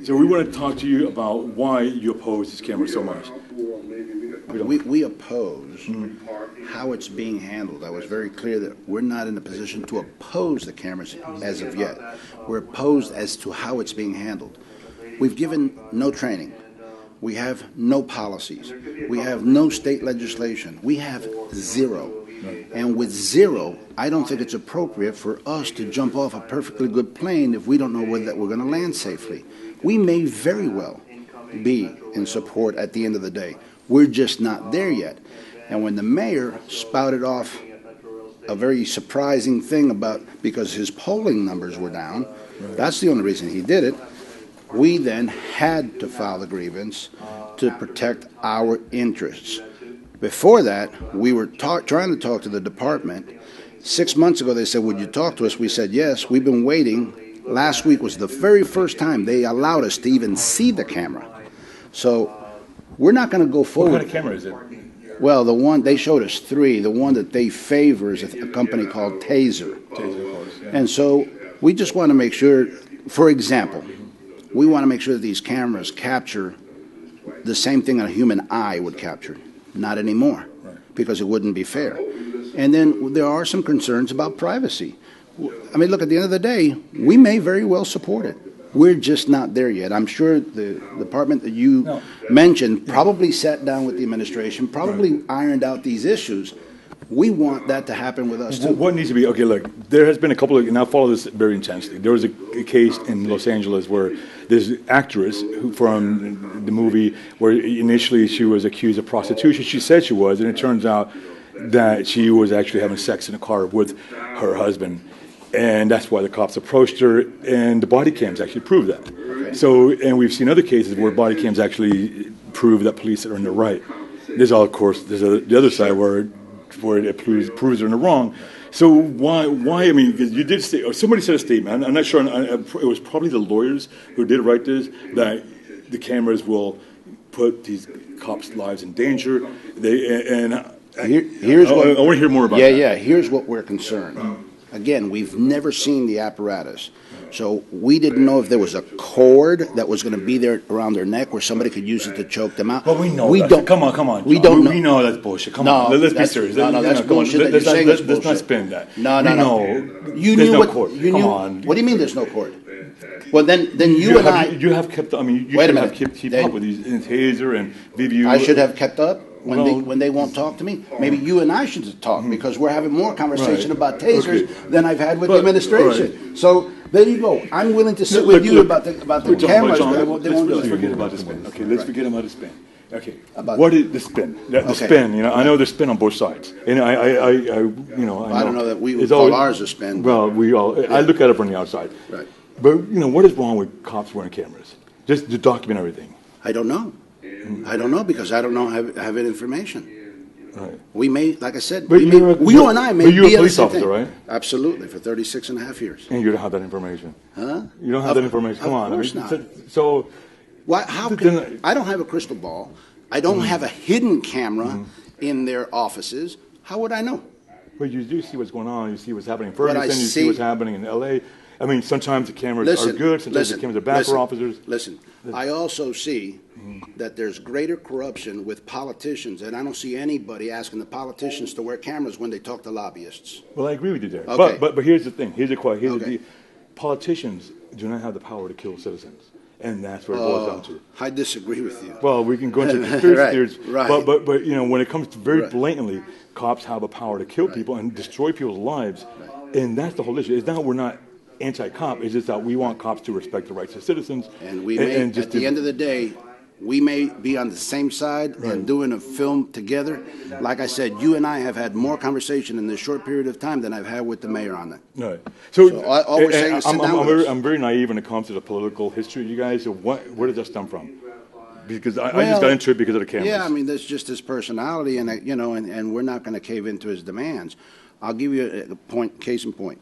So we want to talk to you about why you oppose this camera so much. We oppose how it's being handled. I was very clear that we're not in a position to oppose the cameras as of yet. We're opposed as to how it's being handled. We've given no training. We have no policies. We have no state legislation. We have zero. And with zero, I don't think it's appropriate for us to jump off a perfectly good plane if we don't know whether we're going to land safely. We may very well be in support at the end of the day. We're just not there yet. And when the mayor spouted off a very surprising thing about because his polling numbers were down, that's the only reason he did it, we then had to file the grievance to protect our interests. Before that, we were trying to talk to the department. 6 months ago, they said, would you talk to us? We said, yes. We've been waiting. Last week was the very first time they allowed us to even see the camera. So we're not going to go forward. What kind of camera is it? Well, the one, they showed us three. The one that they favor is a company called Taser. Taser, of course, yeah. And so we just want to make sure, for example, we want to make sure that these cameras capture the same thing a human eye would capture. Not anymore, because it wouldn't be fair. And then there are some concerns about privacy. I mean, look, at the end of the day, we may very well support it. We're just not there yet. I'm sure the department that you mentioned probably sat down with the administration, probably ironed out these issues. We want that to happen with us, too. What needs to be, okay, look, there has been a couple of, and I follow this very intensely. There was a case in Los Angeles where there's an actress from the movie where initially she was accused of prostitution. She said she was, and it turns out that she was actually having sex in a car with her husband. And that's why the cops approached her, and the body cams actually proved that. So, and we've seen other cases where body cams actually prove that police are in the right. There's, of course, there's the other side where it proves they're in the wrong. So why? I mean, because you did say, or somebody said a statement. I'm not sure. It was probably the lawyers who did write this, that the cameras will put these cops' lives in danger. I want to hear more about that. Yeah. Here's what we're concerned. Again, we've never seen the apparatus. So we didn't know if there was a cord that was going to be there around their neck where somebody could use it to choke them out. Well, we know that. Come on. We don't know. We know that's bullshit. Come on. Let's be serious. No, that's bullshit. Let's not spin that. No. You there's knew no what? cord. You Come knew, on. What do you mean there's no cord? Well, then you and I. You have kept. I mean, you wait a should minute. have keep up with these Taser and View. I should have kept up. When they won't talk to me, maybe you and I should talk because we're having more conversation about tasers than I've had with the administration. Right. So there you go. I'm willing to sit with you about the cameras, but they won't do it. Forget about the spin. Okay, let's forget about the spin. Okay, what is the spin? The spin. You know, I know there's spin on both sides, and I don't know that we would call ours a spin. Well, we all. I look at it from the outside. Right. But what is wrong with cops wearing cameras? Just to document everything. I don't know. I don't know because I don't know have that information. Right. We may, like I said, you and I may be a police officer, right? Absolutely, for 36 and a half years. And you don't have that information. Huh? You don't have that information. Come on. Of course not. So why, I don't have a crystal ball. I don't have a hidden camera in their offices. How would I know? Well, you do see what's going on. You see what's happening in Ferguson. You see what's happening in L.A. I mean, sometimes the cameras are good. Sometimes the cameras are bad for officers. Listen, I also see that there's greater corruption with politicians, and I don't see anybody asking the politicians to wear cameras when they talk to lobbyists. Well, I agree with you there. Okay. But here's the thing. Here's the question. Politicians do not have the power to kill citizens. And that's where it boils down to. I disagree with you. Well, we can go into conspiracy theories, right. but when it comes to very blatantly, cops have a power to kill people and destroy people's lives, and that's the whole issue. It's not we're not anti-cop. It's just that we want cops to respect the rights of citizens. And we may, at the end of the day, we may be on the same side and doing a film together. Like I said, you and I have had more conversation in this short period of time than I've had with the mayor on that. Right. So all we're saying is sit down with us. I'm very naive when it comes to the political history, you guys. So where does that stem from? Because I just got into it because of the cameras. Yeah, I mean, that's just his personality, and and we're not going to cave into his demands. I'll give you a point, case in point.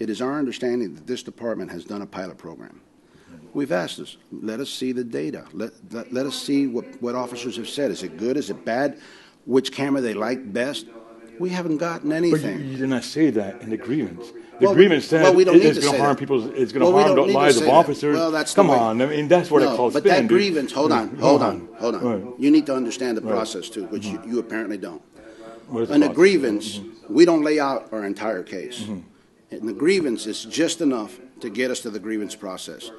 It is our understanding that this department has done a pilot program. We've asked us, let us see the data. Let us see what officers have said. Is it good? Is it bad? Which camera they like best? We haven't gotten But anything. you did not say that in the grievance. The Well, grievance said well, we don't need it's to going say to harm that. people. It's going to Well, we harm don't the need to lives of say that. officers. Well, that's the Come way. on, I mean that's what I No, call but spin. that dude. grievance, hold on. Right. You need to understand the Right. process too, which you apparently don't. What is the In a process? grievance, we don't lay out our entire case. And the grievance is just enough to get us to the grievance process.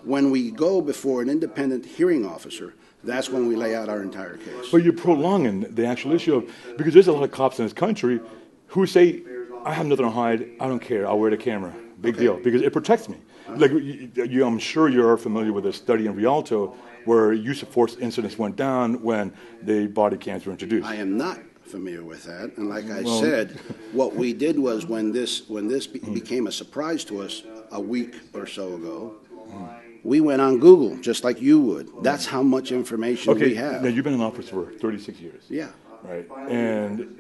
When we go before an independent hearing officer, that's when we lay out our entire case. But you're prolonging the actual issue of, because there's a lot of cops in this country who say, I have nothing to hide, I don't care, I'll wear the camera. Big deal, because it protects me. Like I'm sure you're familiar with a study in Rialto where use of force incidents went down when the body cams were introduced. I am not familiar with that, and like I said, what we did was when this became a surprise to us a week or so ago, we went on Google just like you would. That's how much information we have. Now you've been in office for 36 years. Yeah. Right, and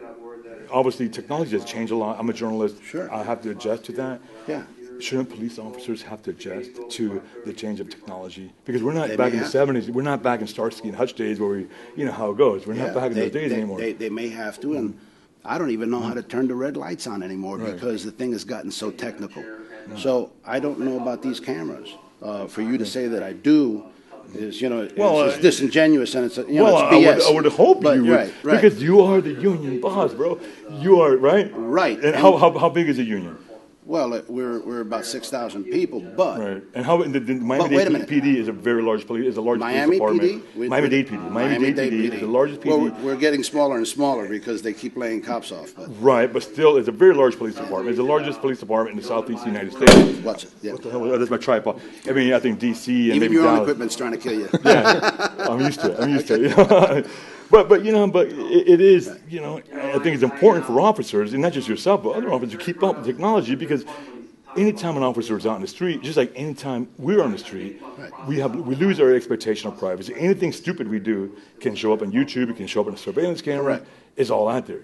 obviously technology has changed a lot. I'm a journalist. Sure. I have to adjust to that. Yeah. Shouldn't police officers have to adjust to the change of technology? Because we're not They back may in the have. 70s. We're not back in Starsky and Hutch days where you know how it goes. We're not back in those days anymore. They may have to, and I don't even know how to turn the red lights on anymore because the thing has gotten so technical. So I don't know about these cameras. For you to say that I do is, it's disingenuous and it's BS. I would hope But, you would, right. because you are the union boss, bro. You are, right? Right. And how big is the union? Well, we're about 6,000 people, but Right. And how the wait a minute. Miami-Dade PD is a very large police, is the largest Miami police PD? department. Miami-Dade PD. Miami-Dade PD is the largest PD. Well, we're getting smaller and smaller because they keep laying cops off. But Right, but still, it's a very large police department. It's the largest police department in the southeast United States. watch it. Yeah. What the hell? That's my tripod. I mean, I think DC and Even maybe your own Dallas. equipment's trying to kill you. Yeah, I'm used to it. But it is, I think it's important for officers, and not just yourself, but other officers to keep up with technology, because anytime an officer is out in the street, just like anytime we're on the street, we lose our expectation of privacy. Anything stupid we do can show up on YouTube, it can show up on a surveillance camera. Correct. It's all out there.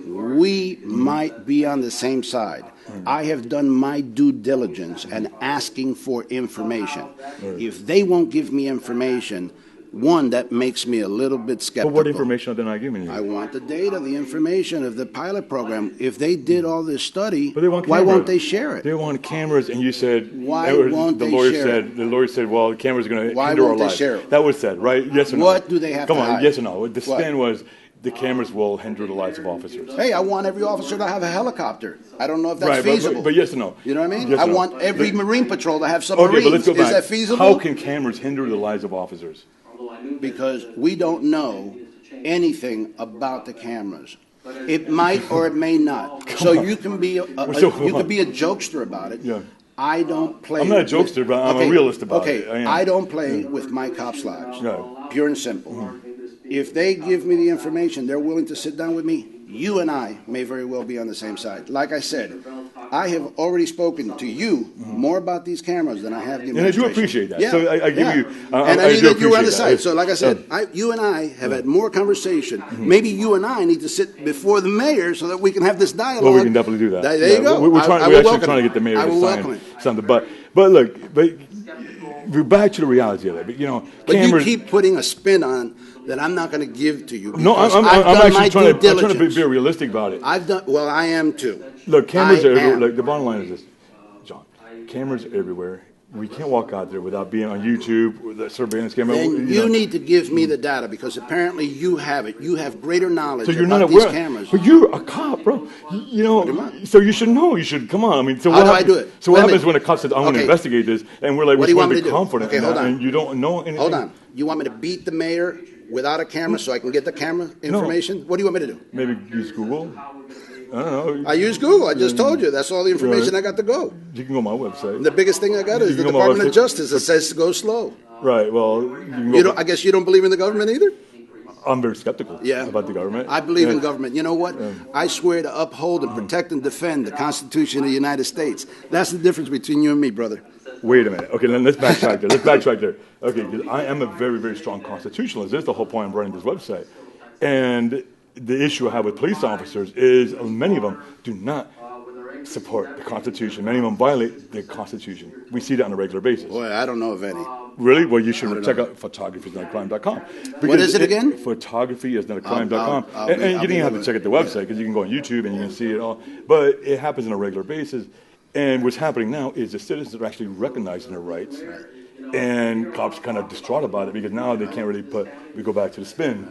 We might be on the same side. I have done my due diligence and asking for information. If they won't give me information, one, that makes me a little bit skeptical. But what information are they not giving you? I want the data, the information of the pilot program. If they did all this study, But they want why cameras. won't they share it? They want cameras, and you said Why won't the they lawyer share said it? the lawyer said, well, the cameras are going to Why hinder our won't they lives. share it? That was said, right? Yes or no? What do they have Come to on, hide? yes or no? The What? spin was the cameras will hinder the lives of officers. Hey, I want every officer to have a helicopter. I don't know if that's Right, feasible. but yes or no? You know what I mean? Yes I or no? want every Marine patrol to have Okay, submarines. but let's go back. Is that feasible? How can cameras hinder the lives of officers? Because we don't know anything about the cameras. It might or it may not. So you can be a jokester about it. Yeah. I don't play. I'm not a jokester, but I'm a realist about it. I am. I don't play with my cops' lives. No. Pure and simple. If they give me the information, they're willing to sit down with me. You and I may very well be on the same side. Like I said, I have already spoken to you more about these cameras than I have the And I do administration. appreciate that. Yeah. So I give yeah. you. And I I knew do that you were on the appreciate side. that. So, like I said, you and I have had more conversation. Maybe you and I need to sit before the mayor so that we can have this dialogue. Well, we can definitely do that. There you go. We're I actually will welcome trying to it. get the mayor I to will welcome sign it. something. But look, we're back to the reality of it. But But cameras. you keep putting a spin on that I'm not going to give to you. No, because I'm I've done actually my trying due to be diligence. realistic about it. Well, I am too. Look, cameras I are everywhere. am. Like, the bottom line is this, John. Cameras are everywhere. We can't walk out there without being on YouTube with a surveillance camera. Then you need to give me the data because apparently you have it. You have greater knowledge So you're about not these aware. cameras. But you're a cop, bro. So you should know. You should come on. I mean, so How what do I happens- do it? So Wait what a happens minute. when a cop says, "I want to Okay. investigate this," and we're like, What we're do you supposed want me to to be do? confident Okay, in hold that, on. and you don't know anything. Hold on. You want me to beat the mayor without a camera so I can get the camera information? What do you want me to do? Maybe use Google. I don't know. I use Google. I just told you. That's all the information I got to go. You can go on my website. The biggest thing I got is You the can go on my Department of website. Justice that says go slow. Right. Well, you can go. You don't, I guess you don't believe in the government either? I'm very skeptical Yeah. about the government. I believe in Yeah. government. You know what? I swear to uphold and protect and defend the Constitution of the United States. That's the difference between you and me, brother. Wait a minute. Okay, let's backtrack there. Okay, because I am a very, very strong constitutionalist. That's the whole point of running this website. And the issue I have with police officers is many of them do not support the Constitution. Many of them violate the Constitution. We see that on a regular basis. Boy, I don't know of any. Really? Well, you should check out photographyisnotcrime.com. What is it again? Photographyisnotcrime.com. And you don't have to check out the website because you can go on YouTube and you can see it all. But it happens on a regular basis. And what's happening now is the citizens are actually recognizing their rights. And cops kind of distraught about it because now they can't really we go back to the spin.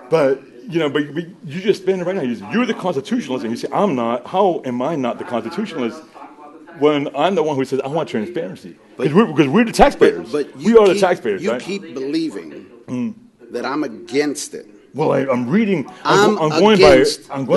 But, but you just spin it right now. You're the constitutionalist and you say, I'm not. How am I not the constitutionalist when I'm the one who says, I want transparency? Because we're the taxpayers. But we are the taxpayers, you right? keep believing that I'm against it. Well, I'm reading. I'm going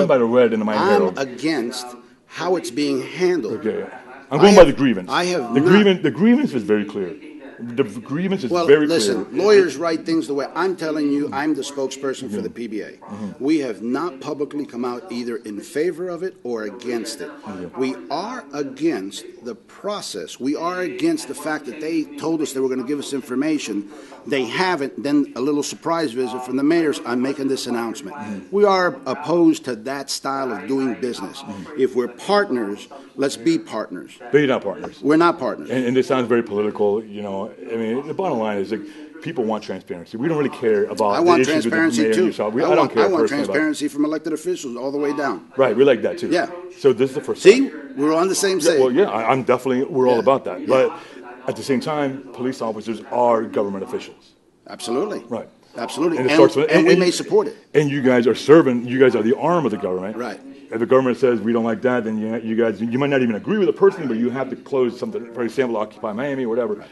by the red in the Miami Herald. I'm against how it's being handled. Okay. I'm going by the grievance. The grievance is very clear. The grievance is very clear. Listen, lawyers write things the way I'm telling you. I'm the spokesperson for the PBA. We have not publicly come out either in favor of it or against it. We are against the process. We are against the fact that they told us they were going to give us information. They haven't. Then a little surprise visit from the mayors. I'm making this announcement. We are opposed to that style of doing business. If we're partners, let's be partners. But you're not partners. We're not partners. And it sounds very political, I mean, the bottom line is people want transparency. We don't really care about the issues with the mayor and yourself. I don't care. I want transparency from elected officials all the way down. Right, we like that too. Yeah. So this is the first. See, we're on the same side. Well, yeah, I'm definitely. We're all about that. But at the same time, police officers are government officials. Absolutely. Right. Absolutely. And we may support it. And you guys are serving. You guys are the arm of the government. Right. If the government says we don't like that, then you might not even agree with the person, but you have to close something. For example, Occupy Miami or whatever. Right.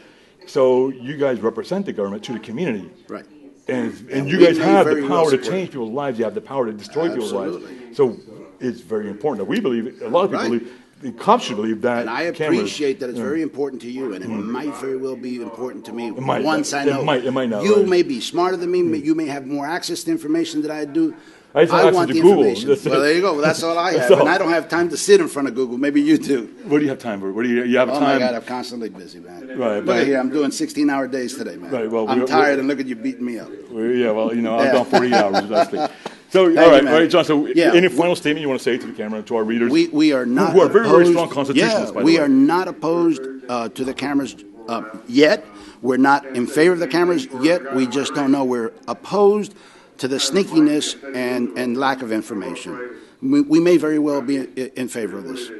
So you guys represent the government to the community. Right. And you guys have the power to change people's lives. You have the power to destroy people's lives. So it's very important that we believe, a lot of people believe, the cops should believe that. And I appreciate that it's very important to you, and it might very well be important to me once I know. It might not. You may be smarter than me. You may have more access to information than I do. I want the Google. Information. Well, there you go. That's all I have. And I don't have time to sit in front of Google. Maybe you do. What do you have time for? What do you have time? Oh, my God, I'm constantly busy, man. Right. But here, I'm doing 16-hour days today, man. Right. Well, I'm tired, and look at you beating me up. Yeah, well, I've done 40 hours. That's the So, all right, John, so any final statement you want to say to the camera, to our readers? We are not who are opposed, very strong constitutionalists, by the way. We are not opposed to the cameras yet. We're not in favor of the cameras yet. We just don't know. We're opposed to the sneakiness and lack of information. We may very well be in favor of this.